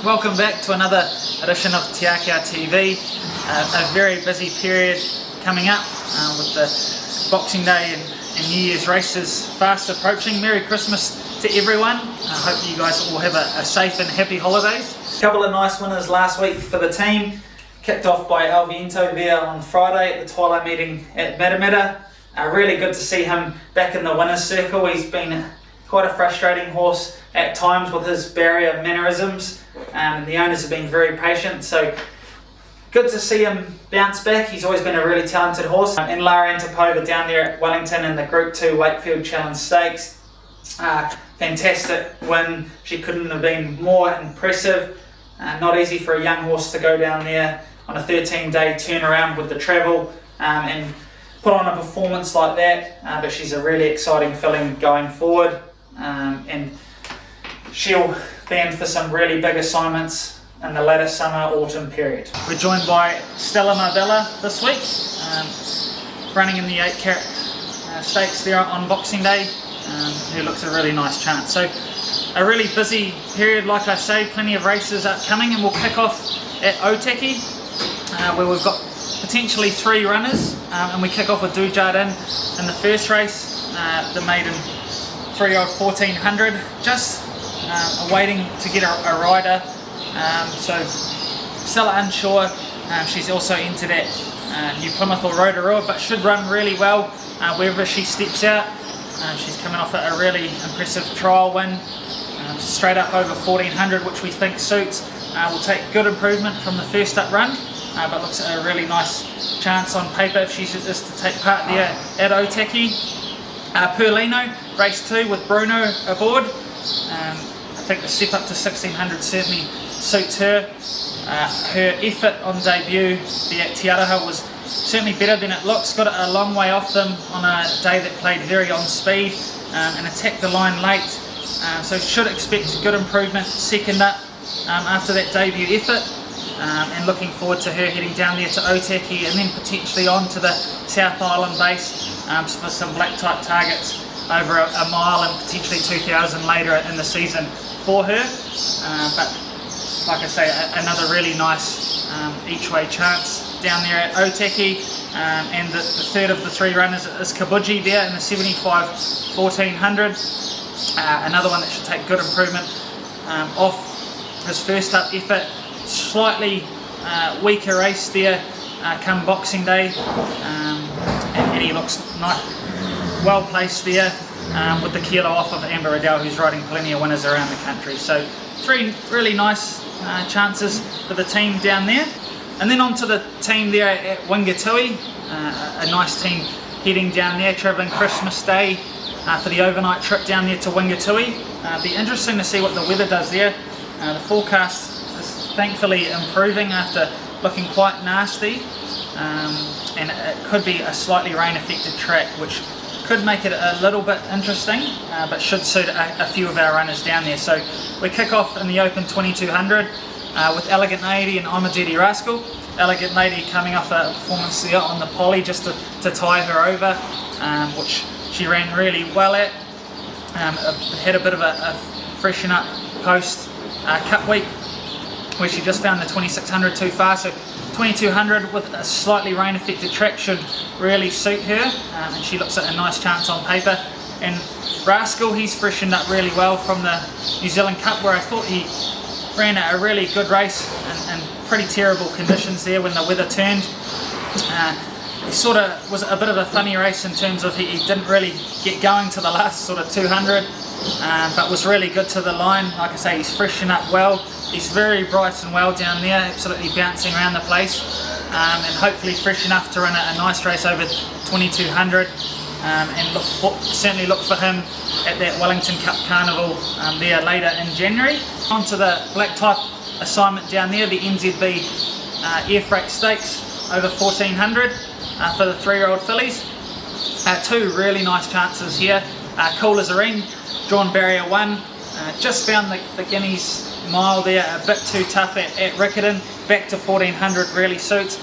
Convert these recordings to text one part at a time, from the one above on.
welcome back to another edition of Te Akau TV. A very busy period coming up with the Boxing Day and New Year's races fast approaching. Merry Christmas to everyone. I hope you guys all have a safe and happy holidays. A couple of nice winners last week for the team. Kicked off by El Viento there on Friday at the Twilight meeting at Matamata. Really good to see him back in the winner's circle. He's been quite a frustrating horse at times with his barrier mannerisms. The owners have been very patient, so good to see him bounce back. He's always been a really talented horse. And Lara Antipova down there at Wellington in the Group 2 Wakefield Challenge Stakes. Fantastic win. She couldn't have been more impressive. Not easy for a young horse to go down there on a 13-day turnaround with the travel and put on a performance like that, but she's a really exciting filling going forward, and she'll be in for some really big assignments in the latter summer-autumn period. We're joined by Stella Marbella this week, running in the 8 carat stakes there on Boxing Day, who looks a really nice chance. So a really busy period, like I say, plenty of races upcoming, and we'll kick off at Otaki, where we've got potentially 3 runners, and we kick off with Dujardin in the first race, the maiden 3-year-old 1400, just waiting to get a rider, so still unsure. She's also entered at New Plymouth or Rotorua, but should run really well wherever she steps out. She's coming off a really impressive trial win, straight up over 1400, which we think suits. Will take good improvement from the first up run, but looks at a really nice chance on paper if she is to take part there at Otaki. Perlino, race 2 with Bruno aboard. I think the step up to 1600 certainly suits her. Her effort on debut there at Te Araha was certainly better than it looks. Got it a long way off them on a day that played very on speed and attacked the line late. So should expect good improvement second up after that debut effort. And looking forward to her heading down there to Otaki and then potentially on to the South Island base for some black type targets over a mile and potentially 2,000 later in the season for her. But like I say, another really nice each way chance down there at Otaki. And the third of the 3 runners is Kabuji there in the 75 1400. Another one that should take good improvement off his first up effort. Slightly weaker race there come Boxing Day, and he looks well placed there with the kilo off of Amber Riddell, who's riding plenty of winners around the country. So 3 really nice chances for the team down there. And then on to the team there at Wingatui, a nice team heading down there, travelling Christmas Day for the overnight trip down there to Wingatui. Be interesting to see what the weather does there. The forecast is thankfully improving after looking quite nasty, and it could be a slightly rain affected track, which could make it a little bit interesting, but should suit a few of our runners down there. So we kick off in the Open 2200 with Elegant Lady and I'm a Dirty Rascal. Elegant Lady coming off a performance there on the poly just to tie her over, which she ran really well at. Had a bit of a freshen up post Cup week where she just found the 2600 too far, so 2200 with a slightly rain affected track should really suit her, and she looks at a nice chance on paper. And Rascal, he's freshened up really well from the New Zealand Cup, where I thought he ran a really good race in pretty terrible conditions there when the weather turned. It sort of was a bit of a funny race in terms of he didn't really get going to the last sort of 200, but was really good to the line. Like I say, he's freshened up well. He's very bright and well down there, absolutely bouncing around the place, and hopefully fresh enough to run a nice race over 2200, and certainly look for him at that Wellington Cup Carnival there later in January. On to the black type assignment down there, the NZB Air Freight Stakes over 1400 for the 3-year-old fillies. 2 really nice chances here. Cool as a Ring, drawn barrier 1, just found the Guineas mile there a bit too tough at Riccarton. Back to 1400 really suits.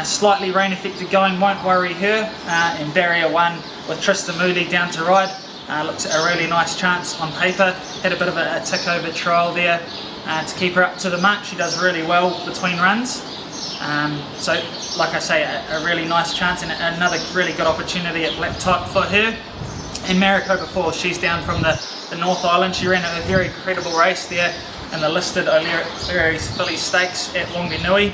Slightly rain affected going won't worry her. And barrier 1 with Tristan Moody down to ride. Looks a really nice chance on paper. Had a bit of a tick over trial there to keep her up to the mark. She does really well between runs. So like I say, a really nice chance and another really good opportunity at black type for her. In Maricopa Falls, she's down from the North Island. She ran a very credible race there in the listed Ellerslie Filly Stakes at Wingatui.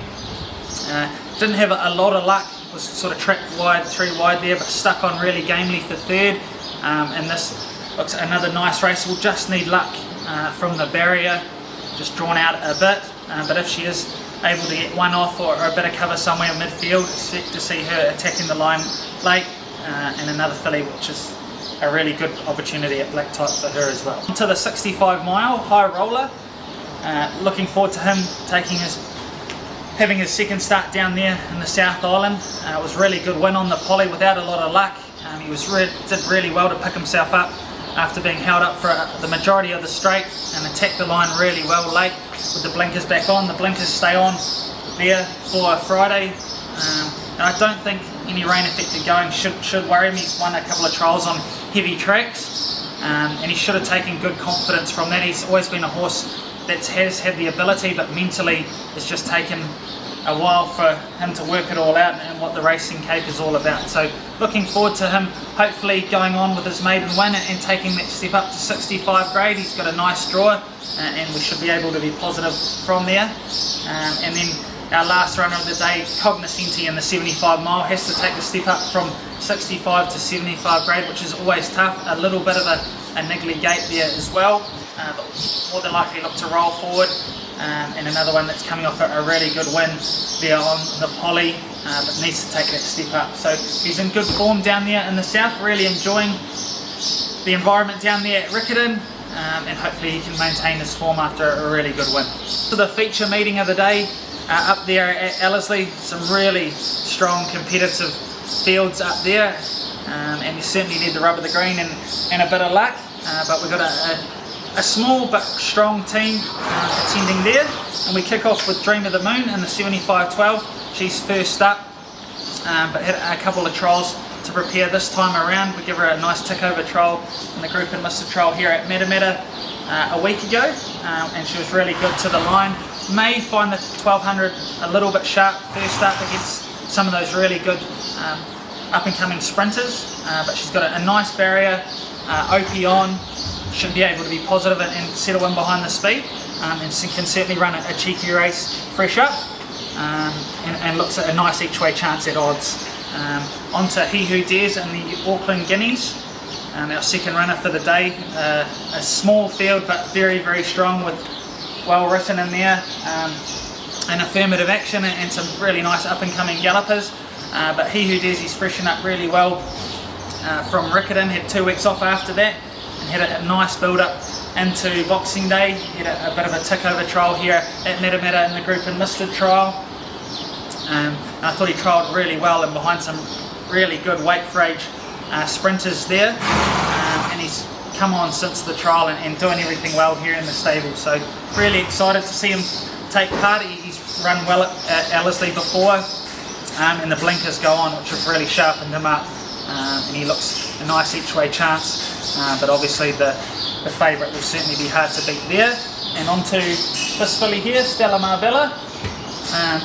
Didn't have a lot of luck, was sort of tracked wide, through wide there, but stuck on really gamely for third. And this looks another nice race. We'll just need luck from the barrier, just drawn out a bit. But if she is able to get one off or a bit of cover somewhere in midfield, expect to see her attacking the line late. And another filly, which is a really good opportunity at black type for her as well. To the 65 mile high roller. Looking forward to him having his second start down there in the South Island. It was a really good win on the poly without a lot of luck. He did really well to pick himself up after being held up for the majority of the straight and attacked the line really well late with the blinkers back on. The blinkers stay on there for Friday. And I don't think any rain affected going should worry him. He's won a couple of trials on heavy tracks and he should have taken good confidence from that. He's always been a horse that has had the ability, but mentally it's just taken a while for him to work it all out and what the racing cape is all about. So looking forward to him hopefully going on with his maiden win and taking that step up to 65 grade. He's got a nice draw and we should be able to be positive from there. And then our last runner of the day, Cognoscenti in the 75 mile, has to take the step up from 65 to 75 grade, which is always tough. A little bit of a niggly gate there as well. But more than likely look to roll forward, and another one that's coming off a really good win there on the poly, but needs to take that step up. So he's in good form down there in the south, really enjoying the environment down there at Riccarton, and hopefully he can maintain his form after a really good win. So the feature meeting of the day up there at Ellerslie, some really strong competitive fields up there, and you certainly need the rub of the green and a bit of luck, but we've got a small but strong team attending there, and we kick off with Dream of the Moon in the 75-12. She's first up, but had a couple of trials to prepare this time around. We give her a nice tick over trial in the group enlisted trial here at Metameta a week ago, and she was really good to the line. May find the 1200 a little bit sharp first up against some of those really good up and coming sprinters, but she's got a nice barrier, OP on. Should be able to be positive and settle in behind the speed, and can certainly run a cheeky race fresh up, and looks at a nice each way chance at odds. On to He Who Dares in the Auckland Guineas, our second runner for the day. A small field but very, very strong, with well written in there, and affirmative action and some really nice up and coming gallopers. But He Who Dares, he's freshened up really well from Riccarton, had 2 weeks off after that. Had a nice build up into Boxing Day. Had a bit of a tick over trial here at Metameta in the group enlisted trial. And I thought he trialled really well and behind some really good weight for age sprinters there. And he's come on since the trial and doing everything well here in the stable. So really excited to see him take part. He's run well at Ellerslie before, and the blinkers go on, which have really sharpened him up. And he looks a nice each way chance, but obviously the favourite will certainly be hard to beat there. And on to this filly here, Stella Marbella.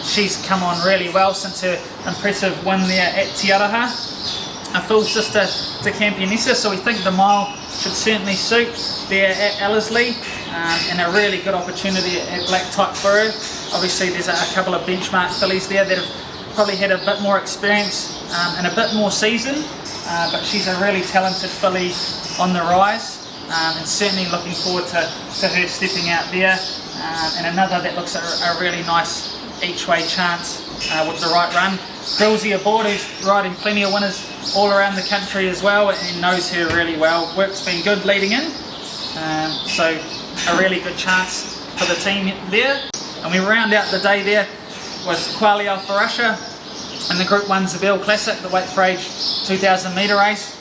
She's come on really well since her impressive win there at Te Araha. A full sister to Campionessa, so we think the mile should certainly suit there at Ellerslie, and a really good opportunity at black type for her. Obviously there's a couple of benchmark fillies there that have probably had a bit more experience and a bit more season, but she's a really talented filly on the rise, and certainly looking forward to her stepping out there. And another that looks a really nice each way chance with the right run. Grillsy aboard, who's riding plenty of winners all around the country as well and knows her really well. Work's been good leading in, so a really good chance for the team there. And we round out the day there with Quali Alfarasha in the Group 1 Zabel Classic, the weight for age 2000 metre race.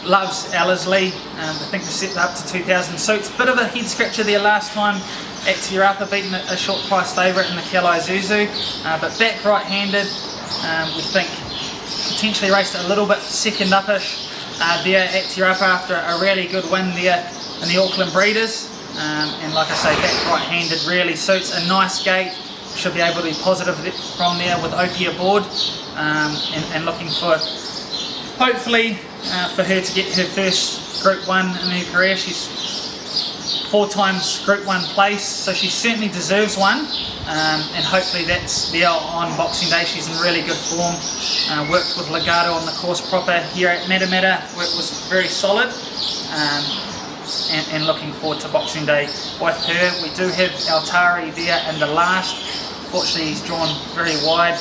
Loves Ellerslie, I think we set up to 2000 suits. Bit of a head scratcher there last time at Te Rapa, beating a short price favourite in the Kelai Zuzu, but back right handed, we think potentially raced a little bit second up-ish there at Te Rapa after a really good win there in the Auckland Breeders. And like I say, back right-handed really suits, a nice gait. Should be able to be positive from there with Opie aboard, and looking for, hopefully, for her to get her first Group 1 in her career. She's 4 times Group 1 place, so she certainly deserves one, and hopefully that's there on Boxing Day. She's in really good form. Worked with Legato on the course proper here at Matamata. Work was very solid. And looking forward to Boxing Day with her. We do have Altari there in the last. Fortunately, he's drawn very wide,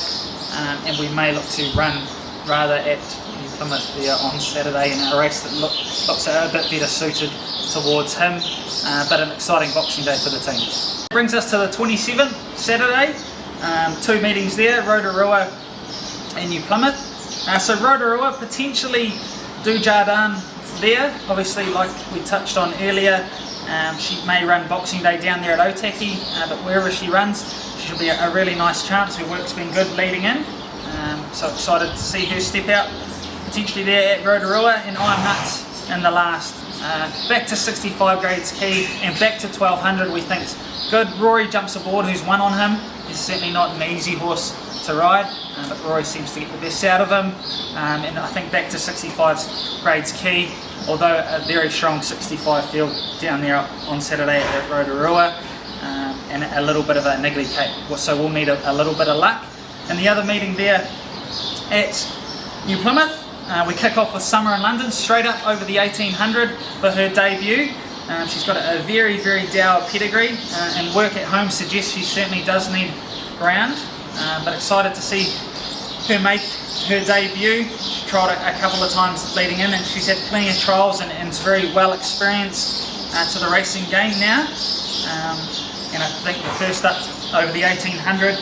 and we may look to run rather at New Plymouth there on Saturday in a race that looks a bit better suited towards him, but an exciting Boxing Day for the team. Brings us to the 27th, Saturday. 2 meetings there, Rotorua and New Plymouth. So Rotorua, potentially Dujardin there, obviously like we touched on earlier, she may run Boxing Day down there at Otaki, but wherever she runs, she'll be a really nice chance. Her work's been good leading in, so excited to see her step out potentially there at Rotorua. And I'm nuts in the last. Back to 65 grades key and back to 1200 we think's good. Rory jumps aboard, who's won on him. He's certainly not an easy horse to ride, but Rory seems to get the best out of him, and I think back to 65 grades key, although a very strong 65 field down there on Saturday at Rotorua, and a little bit of a niggly cape, so we'll need a little bit of luck. And the other meeting there at New Plymouth, we kick off with Summer in London, straight up over the 1800 for her debut. She's got a very, very dour pedigree, and work at home suggests she certainly does need ground, but excited to see her make her debut. She trialled a couple of times leading in, and she's had plenty of trials and is very well experienced to the racing game now. And I think the first up over the 1800,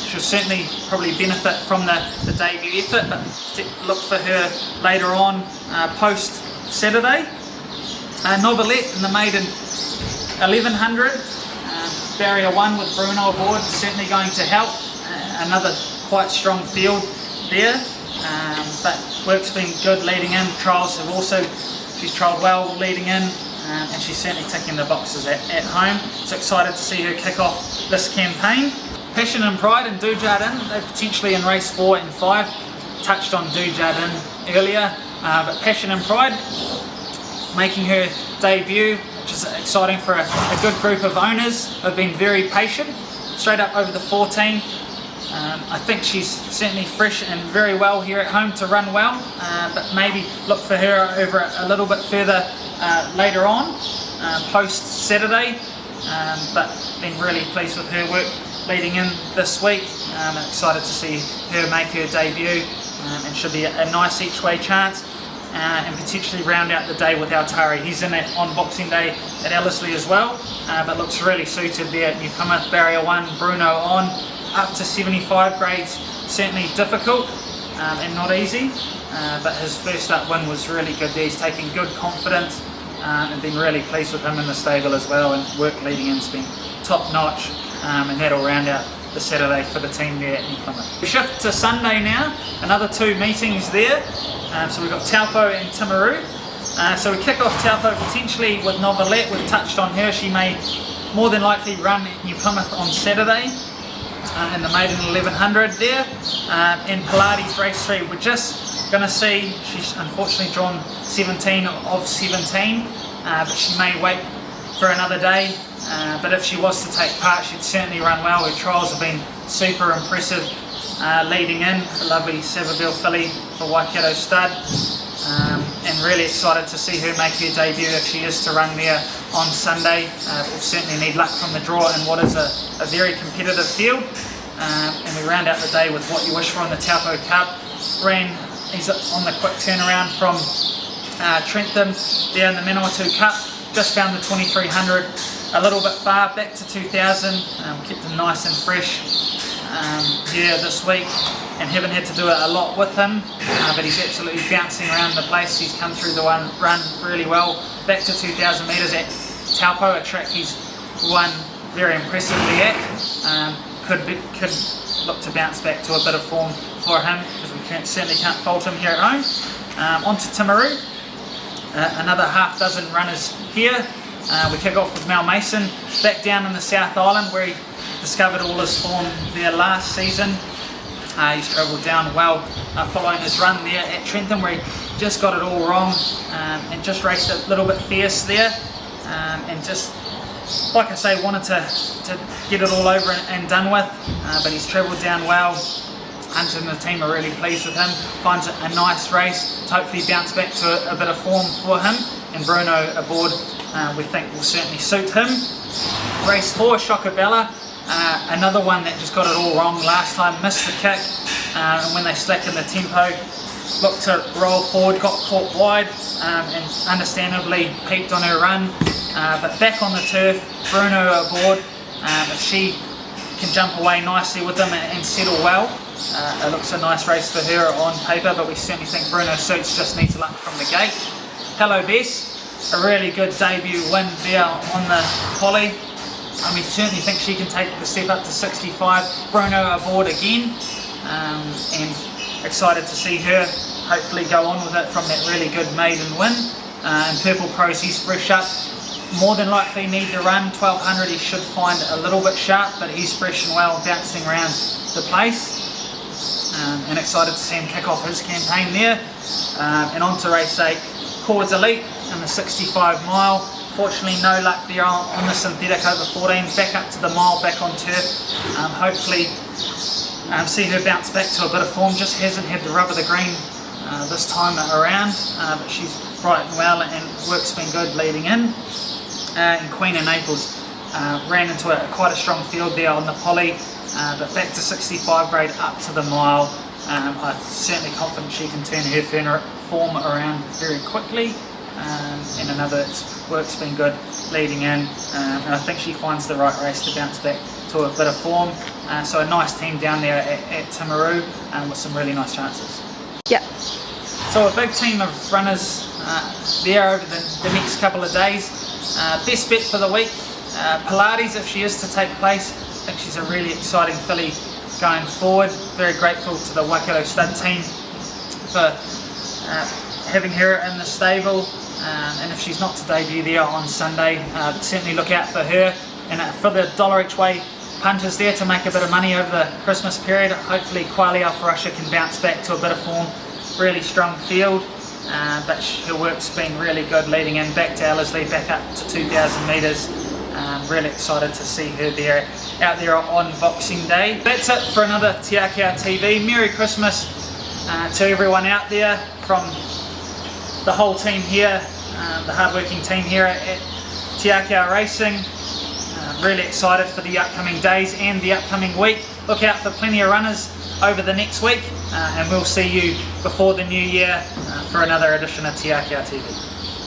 she'll certainly probably benefit from the debut effort, but look for her later on post Saturday. Novelette in the maiden 1100, barrier 1 with Bruno aboard, certainly going to help. Another quite strong field there, but work's been good leading in. Trials have also, she's trialled well leading in, and she's certainly ticking the boxes at home. So excited to see her kick off this campaign. Passion and Pride and Dujardin, they're potentially in race 4 and 5. Touched on Dujardin earlier, but Passion and Pride making her debut, which is exciting for a good group of owners who have been very patient. Straight up over the 14. I think she's certainly fresh and very well here at home to run well, but maybe look for her over a little bit further later on, post Saturday, but been really pleased with her work leading in this week. Excited to see her make her debut, and should be a nice each way chance, and potentially round out the day with Altari. He's in it on Boxing Day at Ellerslie as well, but looks really suited there at New Plymouth. Barrier 1, Bruno on, up to 75 grades, certainly difficult and not easy, but his first up win was really good there. He's taking good confidence, and been really pleased with him in the stable as well, and work leading in has been top notch, and that'll round out the Saturday for the team there at New Plymouth. We shift to Sunday now, another 2 meetings there. So we've got Taupo and Timaru. So we kick off Taupo potentially with Novelette. We've touched on her. She may more than likely run at New Plymouth on Saturday in the maiden 1100 there. In Pilates race 3, we're just going to see, she's unfortunately drawn 17 of 17, but she may wait for another day. But if she was to take part, she'd certainly run well. Her trials have been super impressive leading in. A lovely Savabeel filly for Waikato stud, and really excited to see her make her debut if she is to run there on Sunday. We'll certainly need luck from the draw in what is a very competitive field, and we round out the day with What You Wish For in the Taupo Cup. He's on the quick turnaround from Trentham there in the Manawatu Cup. Just found the 2300 a little bit far, back to 2000. Kept him nice and fresh here this week, and haven't had to do a lot with him, but he's absolutely bouncing around the place. He's come through the run really well, back to 2000 metres at Taupo, a track he's won very impressively at. Could look to bounce back to a bit of form for him, because we certainly can't fault him here at home. On to Timaru, another half dozen runners here. We kick off with Mel Mason, back down in the South Island where he discovered all his form there last season. He's travelled down well following his run there at Trentham where he just got it all wrong and just raced a little bit fierce there, and just, like I say, wanted to get it all over and done with, but he's travelled down well. Hunter and the team are really pleased with him, finds it a nice race, hopefully bounce back to a bit of form for him, and Bruno aboard we think will certainly suit him. Race 4, Shockabella, another one that just got it all wrong last time, missed the kick, and when they slackened the tempo, looked to roll forward, got caught wide, and understandably peaked on her run, but back on the turf, Bruno aboard. If she can jump away nicely with them and settle well, it looks a nice race for her on paper, but we certainly think Bruno suits, just needs a luck from the gate. Hello Bess, a really good debut win there on the poly. We certainly think she can take the step up to 65. Bruno aboard again, and excited to see her hopefully go on with it from that really good maiden win. And Purple Pros, he's fresh up, more than likely need to run 1200. He should find a little bit sharp, but he's fresh and well, bouncing around the place, and excited to see him kick off his campaign there. And on to race 8, Cords Elite in the 65 mile. Fortunately no luck there on the synthetic over 14, back up to the mile, back on turf. Hopefully see her bounce back to a bit of form, just hasn't had the rub of the green this time around, but she's bright and well and work's been good leading in. And Queen of Naples ran into quite a strong field there on the poly, but back to 65 grade, up to the mile. I'm certainly confident she can turn her form around very quickly, and another work's been good leading in, and I think she finds the right race to bounce back to a bit of form. So a nice team down there at Timaru, with some really nice chances. Yeah. So a big team of runners there over the next couple of days. Best bet for the week, Pilates, if she is to take place. I think she's a really exciting filly going forward. Very grateful to the Waikato stud team for having her in the stable, and if she's not to debut there on Sunday, certainly look out for her. And for the $1 each way punters there to make a bit of money over the Christmas period, hopefully Qualia Alfarusha can bounce back to a bit of form. Really strong field, but her work's been really good leading in, back to Ellerslie, back up to 2,000 metres. Really excited to see her there, out there on Boxing Day. That's it for another Te Akau TV. Merry Christmas to everyone out there from the whole team here, the hardworking team here at Te Akau Racing. Really excited for the upcoming days and the upcoming week. Look out for plenty of runners over the next week, and we'll see you before the new year for another edition of Te Akau TV.